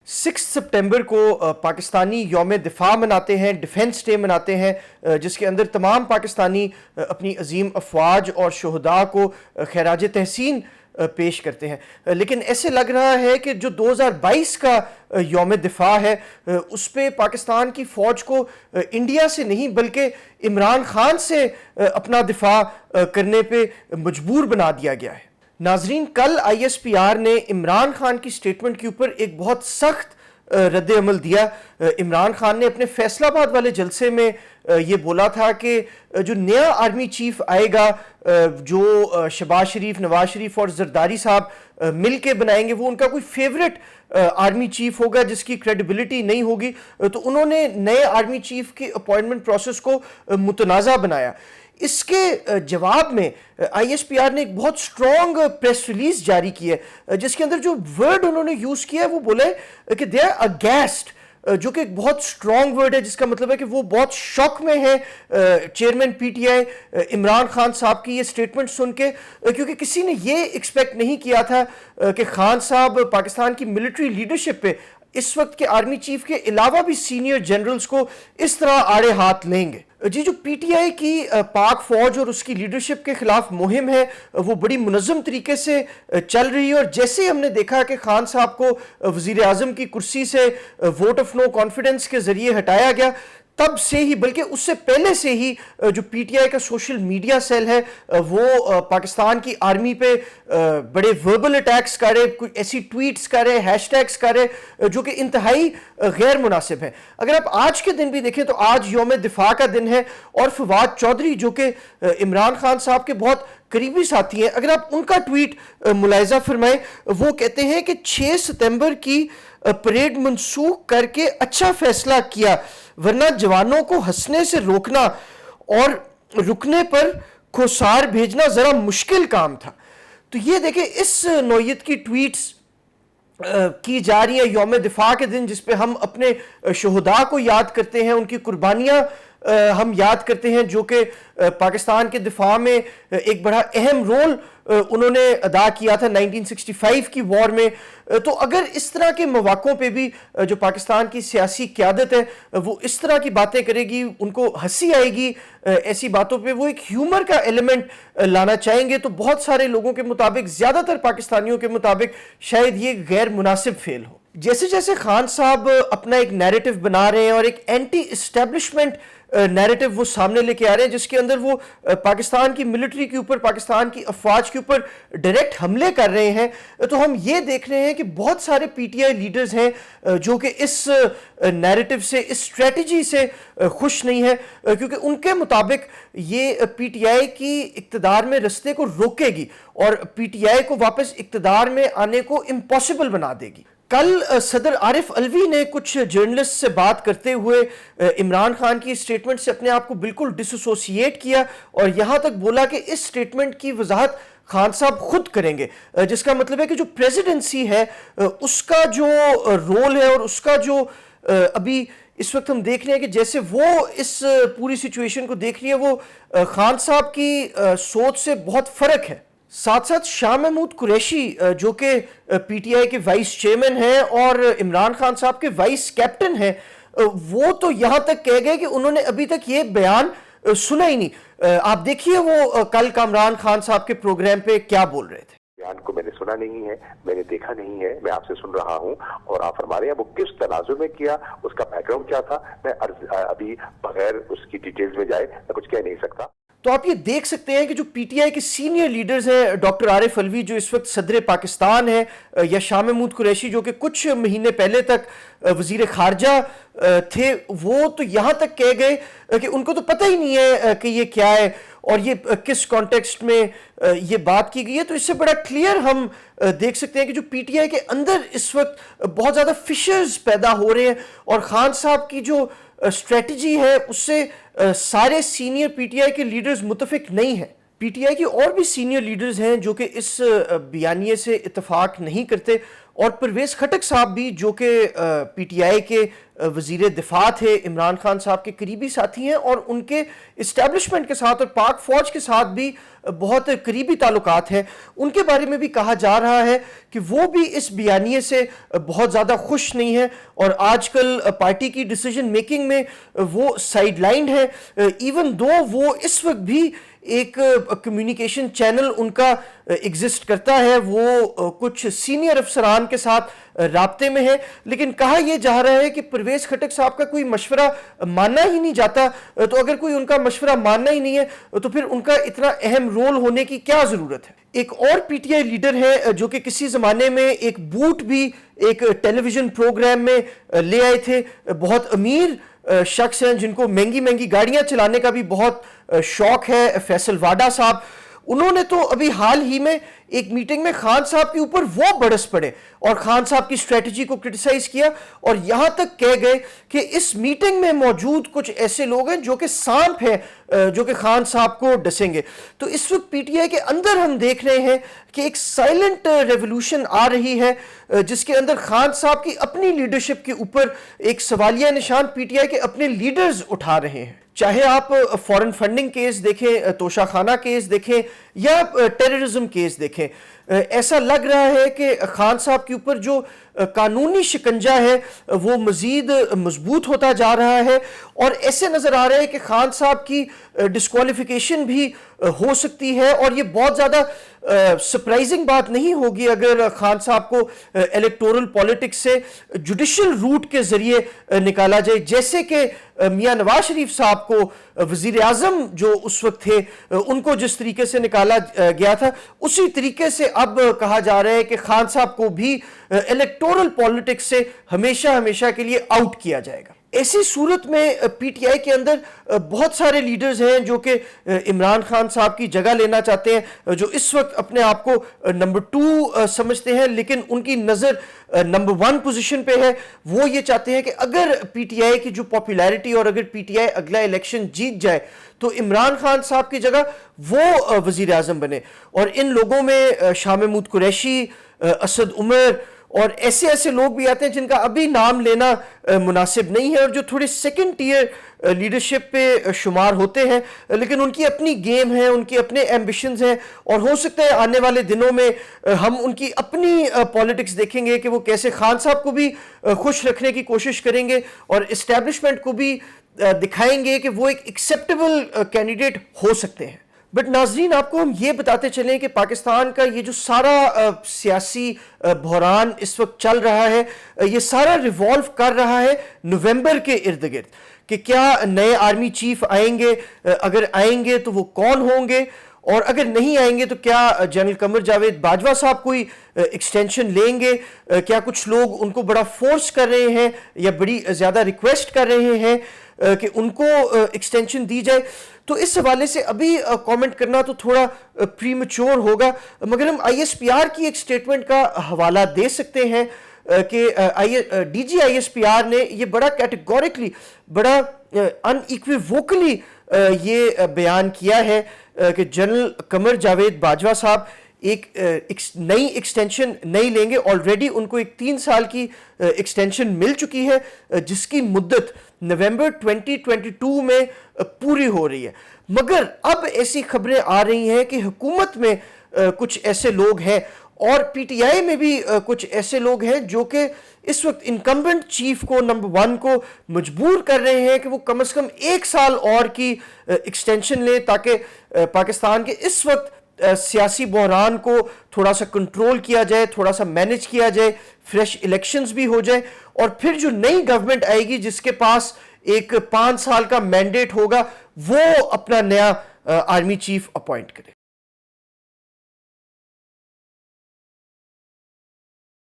6 सितंबर को पाकिस्तानी यौम दिफा मनाते हैं, डिफेंस डे मनाते हैं, जिसके अंदर तमाम पाकिस्तानी अपनी अजीम अफवाज और शहदा को खैराज तहसीन पेश करते हैं। लेकिन ऐसे लग रहा है कि जो 2022 का यौम दिफा है उस पे पाकिस्तान की फ़ौज को इंडिया से नहीं बल्कि इमरान खान से अपना दिफा करने पे मजबूर बना दिया गया है। नाजरीन, कल ISPR ने इमरान खान की स्टेटमेंट के ऊपर एक बहुत सख्त रद्द अमल दिया। इमरान खान ने अपने फैसलाबाद वाले जलसे में ये बोला था कि जो नया आर्मी चीफ आएगा, जो शहबाज शरीफ, नवाज शरीफ और जरदारी साहब मिल के बनाएंगे, वो उनका कोई फेवरेट आर्मी चीफ होगा जिसकी क्रेडिबिलिटी नहीं होगी। तो उन्होंने नए आर्मी चीफ के अपॉइंटमेंट प्रोसेस को मुतनाज़ा बनाया। इसके जवाब में ISPR ने एक बहुत स्ट्रॉन्ग प्रेस रिलीज जारी की है, जिसके अंदर जो वर्ड उन्होंने यूज़ किया है वो बोले कि दे आर अगैस्ट, जो कि एक बहुत स्ट्रॉन्ग वर्ड है, जिसका मतलब है कि वो बहुत शॉक में है चेयरमैन PTI इमरान खान साहब की ये स्टेटमेंट सुन के, क्योंकि किसी ने ये एक्सपेक्ट नहीं किया था कि खान साहब पाकिस्तान की मिलिट्री लीडरशिप पे इस वक्त के आर्मी चीफ के अलावा भी सीनियर जनरल्स को इस तरह आड़े हाथ लेंगे। जी, जो PTI की पाक फौज और उसकी लीडरशिप के खिलाफ मुहिम है वो बड़ी मुनज़्ज़म तरीके से चल रही है, और जैसे हमने देखा कि खान साहब को वज़ीर आज़म की कुर्सी से वोट ऑफ नो कॉन्फिडेंस के ज़रिए हटाया गया, तब से ही बल्कि उससे पहले से ही जो PTI का सोशल मीडिया सेल है वो पाकिस्तान की आर्मी पे बड़े वर्बल अटैक्स करे, कुछ ऐसी ट्वीट्स करे, हैशटैग्स करे जो कि इंतहाई गैर मुनासिब है। अगर आप आज के दिन भी देखें तो आज यौम दिफा का दिन है, और फवाद चौधरी जो कि इमरान खान साहब के बहुत करीबी साथी हैं, अगर आप उनका ट्वीट मुलाहिजा फरमाएं, वो कहते हैं कि 6 सितंबर की परेड मनसूख करके अच्छा फैसला किया, वरना जवानों को हंसने से रोकना और रुकने पर खोसार भेजना ज़रा मुश्किल काम था। तो ये देखें, इस नौयत की ट्वीट्स की जा रही है यौम दिफा के दिन, जिस पे हम अपने शहदा को याद करते हैं, उनकी कुर्बानियाँ हम याद करते हैं, जो कि पाकिस्तान के दिफा में एक बड़ा अहम रोल उन्होंने अदा किया था 1965 की वॉर में। तो अगर इस तरह के मौक़ों पे भी जो पाकिस्तान की सियासी क़यादत है वो इस तरह की बातें करेगी, उनको हंसी आएगी ऐसी बातों पे, वो एक ह्यूमर का एलिमेंट लाना चाहेंगे, तो बहुत सारे लोगों के मुताबिक, ज़्यादातर पाकिस्तानियों के मुताबिक शायद ये गैर मुनासिब फेल हो। जैसे जैसे खान साहब अपना एक नैरेटिव बना रहे हैं और एक एंटी इस्टेब्लिशमेंट नैरेटिव वो सामने लेके आ रहे हैं, जिसके अंदर वो पाकिस्तान की मिलिट्री के ऊपर, पाकिस्तान की अफवाज के ऊपर डायरेक्ट हमले कर रहे हैं, तो हम ये देख रहे हैं कि बहुत सारे PTI लीडर्स हैं जो कि इस नैरेटिव से, इस स्ट्रेटजी से खुश नहीं है, क्योंकि उनके मुताबिक ये PTI की इक़्तिदार में रस्ते को रोकेगी और PTI को वापस इक़्तिदार में आने को इम्पॉसिबल बना देगी। कल सदर आरिफ अलवी ने कुछ जर्नलिस्ट से बात करते हुए इमरान खान की स्टेटमेंट से अपने आप को बिल्कुल डिसोसिएट किया, और यहाँ तक बोला कि इस स्टेटमेंट की वजाहत खान साहब खुद करेंगे, जिसका मतलब है कि जो प्रेसिडेंसी है उसका जो रोल है और उसका जो अभी इस वक्त हम देख रहे हैं कि जैसे वो इस पूरी सिचुएशन को देख रही है, वो खान साहब की सोच से बहुत फ़र्क है। साथ साथ शाह महमूद कुरैशी जो कि PTI के वाइस चेयरमैन हैं और इमरान खान साहब के वाइस कैप्टन हैं, वो तो यहाँ तक कह गए कि उन्होंने अभी तक ये बयान सुना ही नहीं। आप देखिए वो कल कामरान खान साहब के प्रोग्राम पे क्या बोल रहे थे। बयान को मैंने सुना नहीं है, मैंने देखा नहीं है, मैं आपसे सुन रहा हूं, और आप फरमा रहे हैं वो किस तनाजुर में किया, उसका बैकग्राउंड क्या था, मैं अभी बगैर उसकी डिटेल्स में जाए मैं कुछ कह नहीं सकता। तो आप ये देख सकते हैं कि जो PTI के सीनियर लीडर्स हैं, डॉक्टर आरिफ अलवी जो इस वक्त सदर पाकिस्तान है, या शाह महमूद कुरैशी जो कि कुछ महीने पहले तक वजीर खारजा थे, वो तो यहाँ तक कह गए कि उनको तो पता ही नहीं है कि ये क्या है और ये किस कॉन्टेक्स्ट में ये बात की गई है। तो इससे बड़ा क्लियर हम देख सकते हैं कि जो PTI के अंदर इस वक्त बहुत ज़्यादा फिशर्स पैदा हो रहे हैं, और ख़ान साहब की जो स्ट्रेटजी है उससे सारे सीनियर PTI के लीडर्स मुतफिक नहीं हैं। پی ٹی آئی کی اور بھی سینئر لیڈرز ہیں جو کہ اس بیانیے سے اتفاق نہیں کرتے، اور پرویز خٹک صاحب بھی جو کہ پی ٹی آئی کے وزیر دفاع تھے، عمران خان صاحب کے قریبی ساتھی ہیں، اور ان کے اسٹیبلشمنٹ کے ساتھ اور پاک فوج کے ساتھ بھی بہت قریبی تعلقات ہیں، ان کے بارے میں بھی کہا جا رہا ہے کہ وہ بھی اس بیانیے سے بہت زیادہ خوش نہیں ہیں، اور آج کل پارٹی کی ڈیسیجن میکنگ میں وہ سائیڈ لائنڈ ہے، ایون دو وہ اس وقت بھی ایک کمیونیکیشن چینل ان کا ایگزسٹ کرتا ہے، وہ کچھ سینئر افسران کے ساتھ رابطے میں ہے، لیکن کہا یہ جا رہا ہے کہ پرویز خٹک صاحب کا کوئی مشورہ ماننا ہی نہیں جاتا، تو اگر کوئی ان کا مشورہ ماننا ہی نہیں ہے تو پھر ان کا اتنا اہم رول ہونے کی کیا ضرورت ہے۔ ایک اور پی ٹی آئی لیڈر ہے جو کہ کسی زمانے میں ایک بوٹ بھی ایک ٹیلی ویژن پروگرام میں لے آئے تھے، بہت امیر شخص ہیں جن کو مہنگی مہنگی گاڑیاں چلانے کا بھی بہت شوق ہے، فیصل واڈا صاحب، انہوں نے تو ابھی حال ہی میں ایک میٹنگ میں خان صاحب کے اوپر وہ برس پڑے اور خان صاحب کی اسٹریٹجی کو کرٹیسائز کیا، اور یہاں تک کہہ گئے کہ اس میٹنگ میں موجود کچھ ایسے لوگ ہیں جو کہ سانپ ہیں جو کہ خان صاحب کو ڈسیں گے۔ تو اس وقت پی ٹی آئی کے اندر ہم دیکھ رہے ہیں کہ ایک سائلنٹ ریولوشن آ رہی ہے جس کے اندر خان صاحب کی اپنی لیڈرشپ کے اوپر ایک سوالیہ نشان پی ٹی آئی کے اپنے لیڈرز اٹھا رہے ہیں، چاہے آپ فورن فنڈنگ کیس دیکھیں، توشہ خانہ کیس دیکھیں یا ٹیررزم کیس دیکھیں، ایسا لگ رہا ہے کہ خان صاحب کے اوپر جو قانونی شکنجہ ہے وہ مزید مضبوط ہوتا جا رہا ہے، اور ایسے نظر آ رہا ہے کہ خان صاحب کی ڈسکوالیفیکیشن بھی ہو سکتی ہے، اور یہ بہت زیادہ سرپرائزنگ بات نہیں ہوگی اگر خان صاحب کو الیکٹورل پالیٹکس سے جوڈیشل روٹ کے ذریعے نکالا جائے، جیسے کہ میاں نواز شریف صاحب کو وزیر اعظم جو اس وقت تھے ان کو جس طریقے سے نکالا گیا تھا، اسی طریقے سے اب کہا جا رہا ہے کہ خان صاحب کو بھی الیکٹورل پالیٹکس سے ہمیشہ ہمیشہ کے لیے آؤٹ کیا جائے گا۔ ایسی صورت میں پی ٹی آئی کے اندر بہت سارے لیڈرز ہیں جو کہ عمران خان صاحب کی جگہ لینا چاہتے ہیں، جو اس وقت اپنے آپ کو نمبر 2 سمجھتے ہیں، لیکن ان کی نظر نمبر 1 پوزیشن پہ ہے۔ وہ یہ چاہتے ہیں کہ اگر پی ٹی آئی کی جو پاپولیرٹی اور اگر پی ٹی آئی اگلا الیکشن جیت جائے تو عمران خان صاحب کی جگہ وہ وزیر اعظم بنے، اور ان لوگوں میں شاہ محمود قریشی، اسد عمر اور ایسے لوگ بھی آتے ہیں جن کا ابھی نام لینا مناسب نہیں ہے اور جو تھوڑے سیکنڈ ٹیئر لیڈرشپ پہ شمار ہوتے ہیں، لیکن ان کی اپنی گیم ہے، ان کی اپنے ایمبیشنز ہیں، اور ہو سکتا ہے آنے والے دنوں میں ہم ان کی اپنی پالیٹکس دیکھیں گے کہ وہ کیسے خان صاحب کو بھی خوش رکھنے کی کوشش کریں گے اور اسٹیبلشمنٹ کو بھی دکھائیں گے کہ وہ ایک ایکسیپٹیبل کینڈیڈیٹ ہو سکتے ہیں۔ بٹ ناظرین، آپ کو ہم یہ بتاتے چلیں کہ پاکستان کا یہ جو سارا سیاسی بحران اس وقت چل رہا ہے، یہ سارا ریوالو کر رہا ہے نومبر کے ارد گرد، کہ کیا نئے آرمی چیف آئیں گے، اگر آئیں گے تو وہ کون ہوں گے، اور اگر نہیں آئیں گے تو کیا جنرل قمر جاوید باجوہ صاحب کوئی ایکسٹینشن لیں گے، کیا کچھ لوگ ان کو بڑا فورس کر رہے ہیں یا بڑی زیادہ ریکویسٹ کر رہے ہیں کہ ان کو ایکسٹینشن دی جائے۔ تو اس حوالے سے ابھی کامنٹ کرنا تو تھوڑا پری میچور ہوگا، مگر ہم آئی ایس پی آر کی ایک سٹیٹمنٹ کا حوالہ دے سکتے ہیں کہ D G I S P R نے یہ بڑا کیٹیگورکلی، بڑا ان ایکویووکلی یہ بیان کیا ہے کہ جنرل قمر جاوید باجوہ صاحب ایک نئی ایکسٹینشن نہیں لیں گے۔ آلریڈی ان کو ایک 3 سال کی ایکسٹینشن مل چکی ہے جس کی مدت نومبر 2022 میں پوری ہو رہی ہے، مگر اب ایسی خبریں آ رہی ہیں کہ حکومت میں کچھ ایسے لوگ ہیں اور پی ٹی آئی میں بھی کچھ ایسے لوگ ہیں جو کہ اس وقت انکمبنٹ چیف کو نمبر 1 کو مجبور کر رہے ہیں کہ وہ کم از کم 1 سال اور کی ایکسٹینشن لیں تاکہ پاکستان کے اس وقت سیاسی بحران کو تھوڑا سا کنٹرول کیا جائے، تھوڑا سا مینج کیا جائے، فریش الیکشنز بھی ہو جائیں، اور پھر جو نئی گورنمنٹ آئے گی جس کے پاس ایک 5 سال کا مینڈیٹ ہوگا وہ اپنا نیا آرمی چیف اپوائنٹ کرے۔